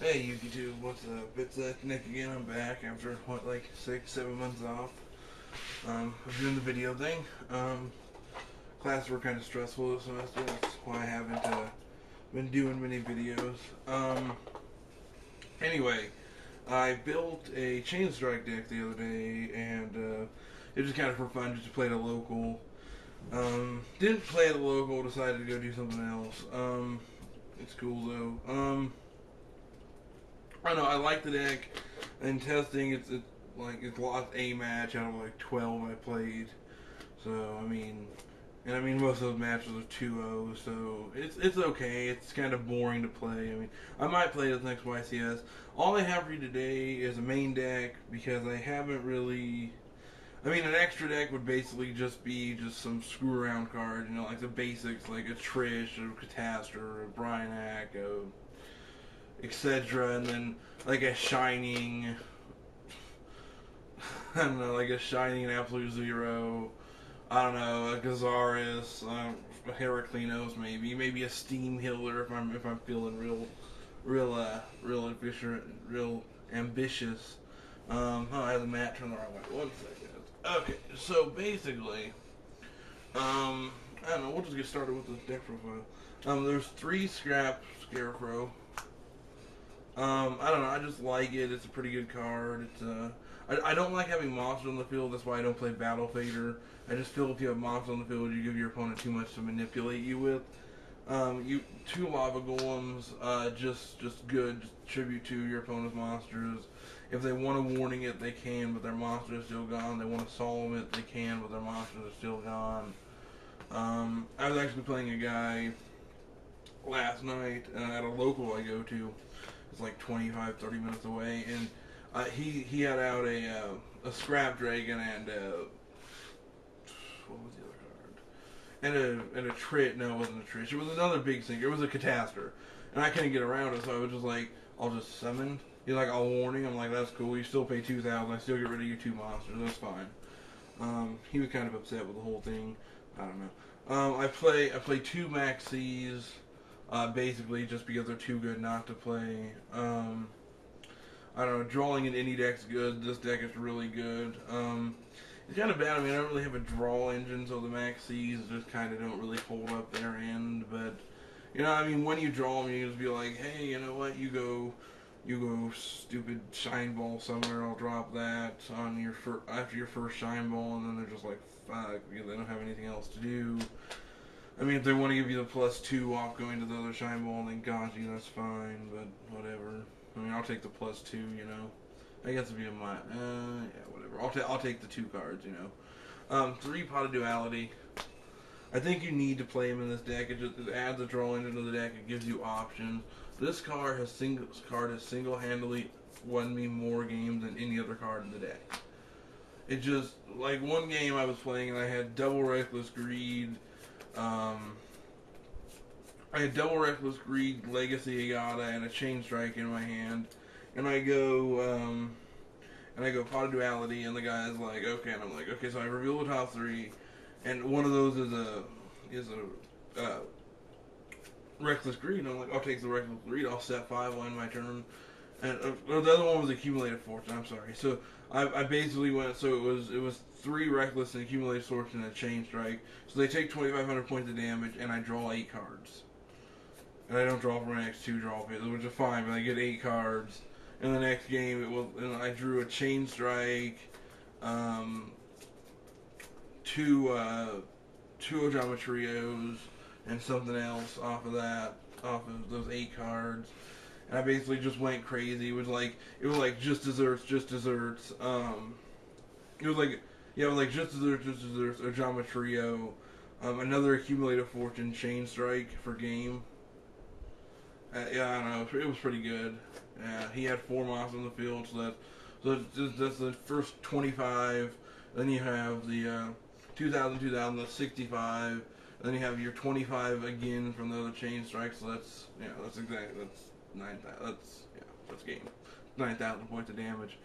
Hey YouTube, what's up? It's Nick again. I'm back after what, like 6, 7 months off. I'm doing the video thing. Classes were kind of stressful this semester. That's why I haven't been doing many videos. Anyway, I built a Chain Strike deck the other day, and it was kind of for fun just to play at a local. Didn't play at a local. Decided to go do something else. It's cool though. I don't know. I like the deck. In testing, it's lost a match out of like 12 I played. So I mean most of those matches are 2-0. So it's okay. It's kind of boring to play. I mean, I might play this next YCS. All I have for you today is a main deck because I haven't really. I mean, an extra deck would basically just be just some screw around cards, like the basics, like a Trish, a Catastor, a Bryanak, etc. And then like a Shining, I don't know, like a Shining and Absolute Zero. I don't know, a Gazaris, a Heraclinos, maybe a Steam Healer if I'm feeling real ambitious, real ambitious. Oh, I have the mat turned the wrong way. 1 second. Okay, so basically, I don't know. We'll just get started with the deck profile. There's 3 Scrap Scarecrow. I don't know. I just like it. It's a pretty good card. I don't like having monsters on the field. That's why I don't play Battle Fader. I just feel if you have monsters on the field, you give your opponent too much to manipulate you with. You 2 Lava Golems, just good just tribute to your opponent's monsters. If they want to warning it, they can, but their monster is still gone. They want to solemn it, they can, but their monsters are still gone. I was actually playing a guy last night at a local I go to. It's like 25, 30 minutes away, and he had out a Scrap Dragon and what was the other card? And a Trit. No, it wasn't a Trish. It was another big sinker. It was a Catastor, and I couldn't get around it, so I was just like, I'll just summon. He's like, I'll warning. I'm like, that's cool. You still pay 2,000. I still get rid of your 2 monsters. That's fine. He was kind of upset with the whole thing. I don't know. I play 2 Maxis. Basically, just because they're too good not to play. I don't know. Drawing in any deck's good. This deck is really good. It's kind of bad. I mean, I don't really have a draw engine, so the Maxis just kind of don't really hold up their end. But I mean, when you draw them, you just be like, hey, you know what? You go stupid Shine Ball somewhere. I'll drop that on your after your first Shine Ball, and then they're just like, fuck, because they don't have anything else to do. I mean, if they want to give you the +2 off going to the other Shine Ball, then gosh, that's fine, but whatever. I mean, I'll take the +2. I guess it'd be yeah, whatever. I'll take the 2 cards. 3 Pot of Duality. I think you need to play him in this deck. It adds a draw into the deck. It gives you options. This card has single-handedly won me more games than any other card in the deck. It just, like, one game I was playing and I had double Reckless Greed. I had double Reckless Greed, Legacy Agata, and a Chain Strike in my hand, and I go Pot of Duality, and the guy's like, okay, and I'm like, okay, so I reveal the top 3, and one of those is a Reckless Greed, and I'm like, I'll take the Reckless Greed, I'll set 5 on my turn, and the other one was Accumulated Fortune. I'm sorry, so I basically went, so it was 3 Reckless and Accumulated Fortune and a Chain Strike, so they take 2,500 points of damage, and I draw 8 cards. And I don't draw for my next 2 draw phases, which is fine, but I get 8 cards. In the next game, and I drew a Chain Strike, 2 Ojama Trios, and something else off of those 8 cards. And I basically just went crazy. It was like just desserts. It was like just desserts, Ojama Trio, another Accumulated Fortune, Chain Strike for game. Yeah, I don't know. It was pretty good. He had 4 monsters on the field, so that's the first 25. Then you have the 2,000, the 65. And then you have your 25 again from the other Chain Strike. So that's 9,000. That's game. 9,000 points of damage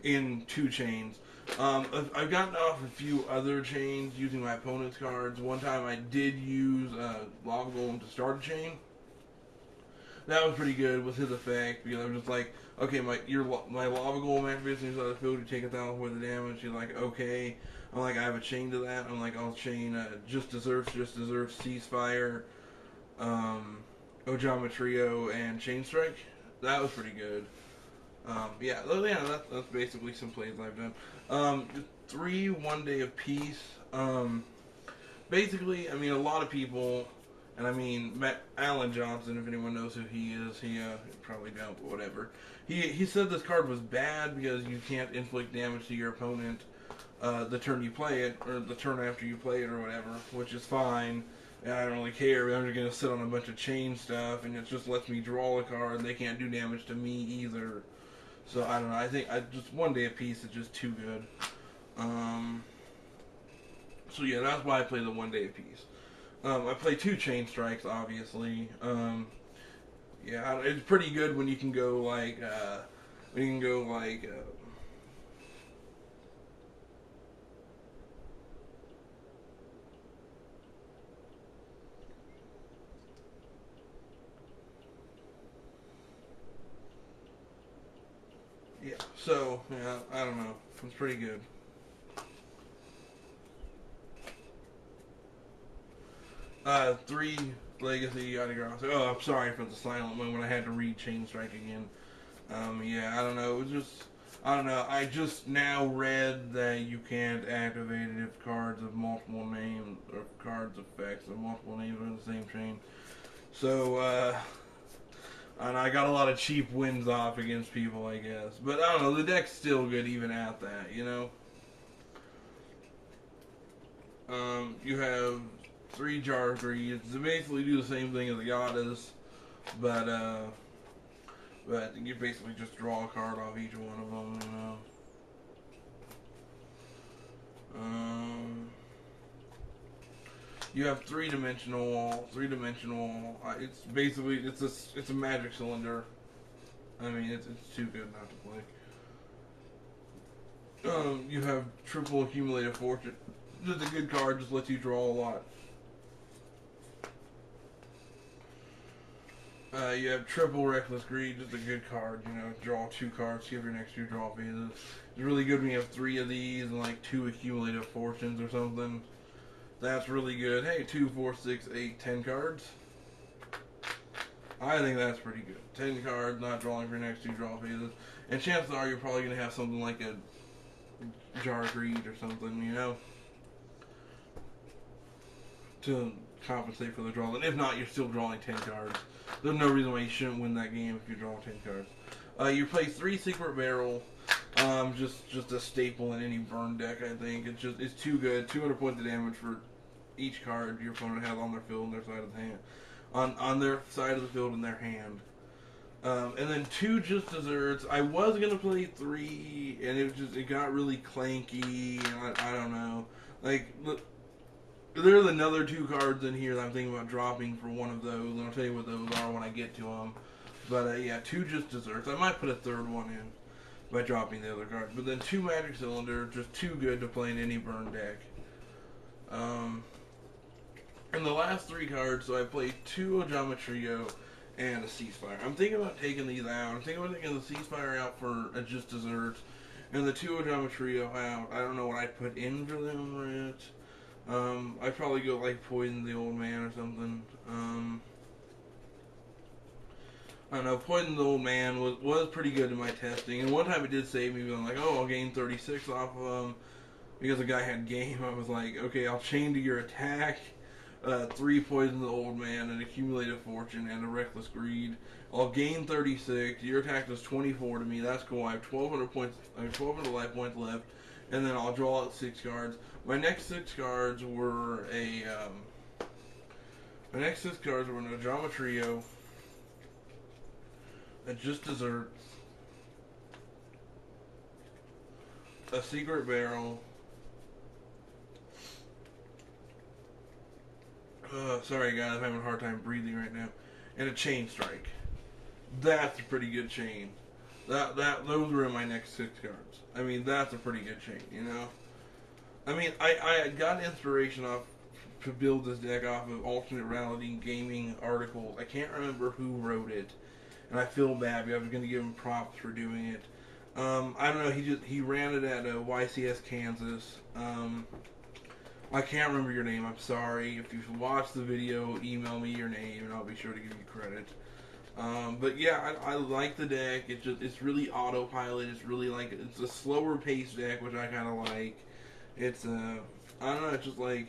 in 2 chains. I've gotten off a few other chains using my opponent's cards. One time I did use Lava Golem to start a chain. That was pretty good with his effect because I'm just like, okay, my lava golem activates inside the field. You take 1,000 worth of damage. You're like, okay. I'm like, I have a chain to that. I'm like, I'll chain just deserves, ceasefire, Ojama Trio, and Chain Strike. That was pretty good. Yeah, that's basically some plays I've done. 3 1 day of peace. Basically, I mean, a lot of people, and I mean, Alan Johnson, if anyone knows who he is, he probably don't, but whatever. He said this card was bad because you can't inflict damage to your opponent the turn you play it, or the turn after you play it, or whatever, which is fine. And I don't really care. I'm just going to sit on a bunch of chain stuff, and it just lets me draw a card. They can't do damage to me either. So, I don't know. I think just 1 day of peace is just too good. So, yeah, that's why I play the 1 day of peace. I play 2 chain strikes, obviously. Yeah, it's pretty good when you can go, like, yeah, so, yeah, I don't know. It's pretty good. Three Legacy Yada Grasso. Oh, I'm sorry for the silent moment. I had to read Chain Strike again. Yeah, I don't know. It was just, I don't know. I just now read that you can't activate it if cards of multiple names, or cards effects of multiple names are in the same chain. So, and I got a lot of cheap wins off against people, I guess. But I don't know, the deck's still good even at that, you know? You have 3 Jar Greed. They basically do the same thing as the Yadas, but you basically just draw a card off each one of them, you know? You have three-dimensional. It's basically it's a magic cylinder. I mean, it's too good not to play. You have triple accumulated fortune. Just a good card, just lets you draw a lot. You have triple reckless greed, just a good card. You know, draw 2 cards, give your next 2 draw phases. It's really good when you have 3 of these and like 2 accumulated fortunes or something. That's really good. Hey, 2, 4, 6, 8, 10 cards. I think that's pretty good. 10 cards, not drawing for your next 2 draw phases. And chances are you're probably going to have something like a Jar Greed or something, you know, to compensate for the draw. And if not, you're still drawing 10 cards. There's no reason why you shouldn't win that game if you draw 10 cards. You play 3 Secret Barrel. Just a staple in any burn deck, I think. It's too good. 200 points of damage for each card your opponent has on their field and their side of the hand. On their side of the field and their hand. And then 2 Just Desserts. I was gonna play 3, and it got really clanky, and I don't know. Like, look, there's another 2 cards in here that I'm thinking about dropping for one of those, and I'll tell you what those are when I get to them. But yeah, 2 Just Desserts. I might put a 3rd one in by dropping the other cards. But then 2 Magic Cylinder, just too good to play in any burn deck. And the last 3 cards, so I played 2 Ojama Trio and a Ceasefire. I'm thinking about taking these out. I'm thinking about taking the Ceasefire out for a Just Desserts, and the 2 Ojama Trio out. I don't know what I'd put in for them yet. I'd probably go like Poison the Old Man or something. I don't know, Poison the Old Man was pretty good in my testing, and one time it did save me, but I'm like, oh, I'll gain 36 off of him, because the guy had game. I was like, okay, I'll chain to your attack, 3 Poison the Old Man, an accumulated fortune, and a reckless greed. I'll gain 36, your attack does 24 to me, that's cool, I have 1,200 points, I have 1,200 life points left, and then I'll draw out 6 cards. My next 6 cards were an Ojama Trio, a Just Desserts, a Secret Barrel, sorry guys, I'm having a hard time breathing right now, and a Chain Strike. That's a pretty good chain. Those were in my next 6 cards. I mean, that's a pretty good chain, you know? I mean, I got inspiration to build this deck off of Alternate Reality Gaming articles. I can't remember who wrote it. and I feel bad because I was going to give him props for doing it. I don't know. He ran it at YCS Kansas. I can't remember your name. I'm sorry. If you've watched the video, email me your name, and I'll be sure to give you credit. But yeah, I like the deck. It's really autopilot. It's really like it's a slower paced deck, which I kind of like. It's I don't know. It's just like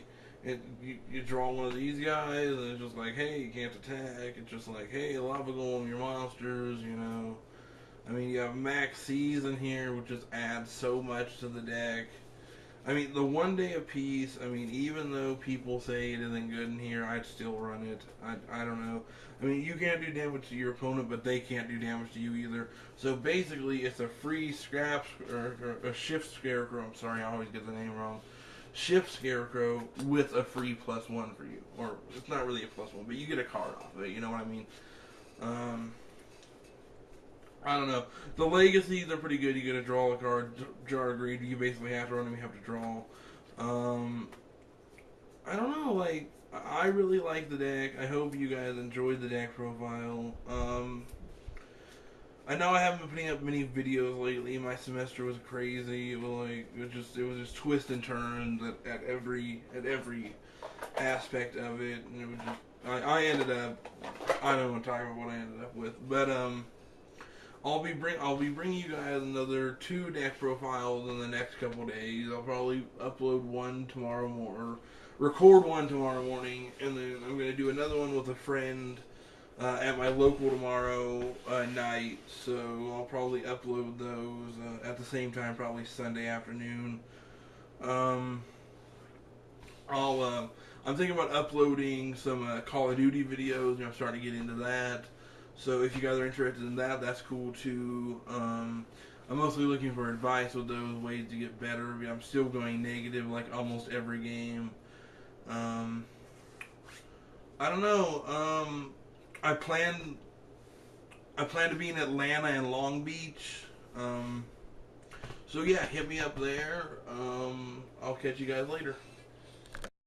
you draw one of these guys, and it's just like, hey, you can't attack. It's just like, hey, lava golem your monsters. You know, I mean, you have Max C's in here, which just adds so much to the deck. I mean, the 1 day of peace, I mean, even though people say it isn't good in here, I'd still run it. I don't know. I mean, you can't do damage to your opponent, but they can't do damage to you either. So basically, it's a free scrap, or a shift scarecrow. I'm sorry, I always get the name wrong. Shift scarecrow with a free +1 for you. Or, it's not really a +1, but you get a card off of it, you know what I mean? I don't know. The legacies are pretty good. You get to draw a card. Jar of Greed, you basically have to run them. You have to draw. I don't know. Like, I really like the deck. I hope you guys enjoyed the deck profile. I know I haven't been putting up many videos lately. My semester was crazy. It was just twists and turns at every aspect of it, and it was just. I ended up. I don't want to talk about what I ended up with, but I'll be bringing you guys another 2 deck profiles in the next couple days. I'll probably upload one tomorrow morning, record one tomorrow morning, and then I'm gonna do another one with a friend at my local tomorrow night. So I'll probably upload those at the same time, probably Sunday afternoon. I'm thinking about uploading some Call of Duty videos. I'm starting to get into that. So if you guys are interested in that, that's cool too. I'm mostly looking for advice with those ways to get better. I'm still going negative like almost every game. I don't know. I plan to be in Atlanta and Long Beach. So yeah, hit me up there. I'll catch you guys later.